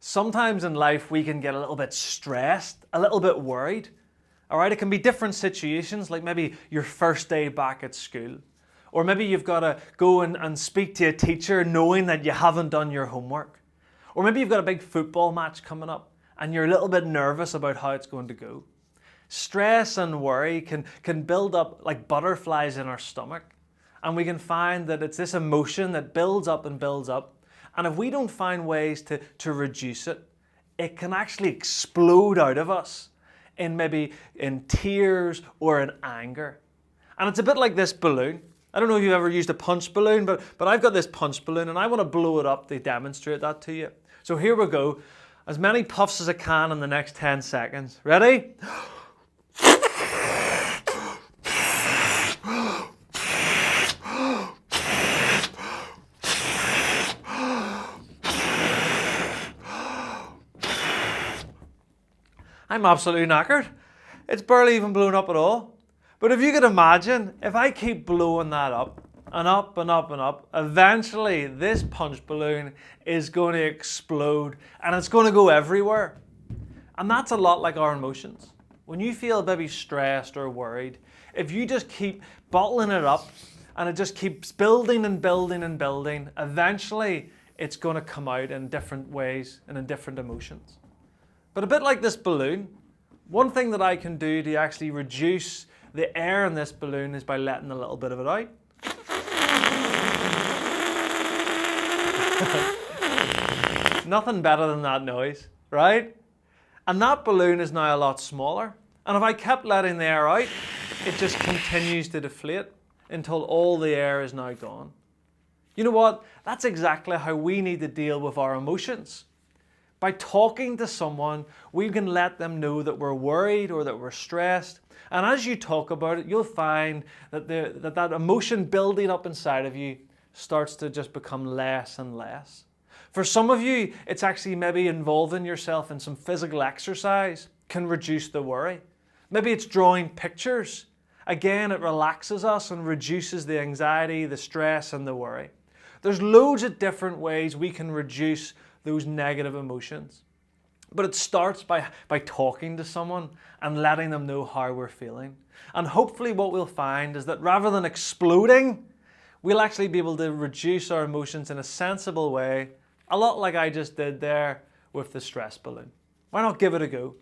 Sometimes in life we can get a little bit stressed, a little bit worried. All right, it can be different situations, like maybe your first day back at school. Or maybe you've got to go and speak to a teacher knowing that you haven't done your homework. Or maybe you've got a big football match coming up and you're a little bit nervous about how it's going to go. Stress and worry can build up like butterflies in our stomach. And we can find that it's this emotion that builds up and builds up. And if we don't find ways to reduce it, it can actually explode out of us in maybe in tears or in anger. And it's a bit like this balloon. I don't know if you've ever used a punch balloon, but I've got this punch balloon and I want to blow it up to demonstrate that to you. So here we go. As many puffs as I can in the next 10 seconds. Ready? I'm absolutely knackered. It's barely even blown up at all. But if you could imagine, if I keep blowing that up and up and up and up, eventually this punch balloon is going to explode and it's going to go everywhere. And that's a lot like our emotions. When you feel maybe stressed or worried, if you just keep bottling it up and it just keeps building and building and building, eventually it's going to come out in different ways and in different emotions. But a bit like this balloon, one thing that I can do to actually reduce the air in this balloon is by letting a little bit of it out. Nothing better than that noise, right? And that balloon is now a lot smaller. And if I kept letting the air out, it just continues to deflate until all the air is now gone. You know what? That's exactly how we need to deal with our emotions. By talking to someone, we can let them know that we're worried or that we're stressed. And as you talk about it, you'll find that that emotion building up inside of you starts to just become less and less. For some of you, it's actually maybe involving yourself in some physical exercise can reduce the worry. Maybe it's drawing pictures. Again, it relaxes us and reduces the anxiety, the stress, and the worry. There's loads of different ways we can reduce those negative emotions. But it starts by talking to someone and letting them know how we're feeling. And hopefully what we'll find is that rather than exploding, we'll actually be able to reduce our emotions in a sensible way, a lot like I just did there with the stress balloon. Why not give it a go?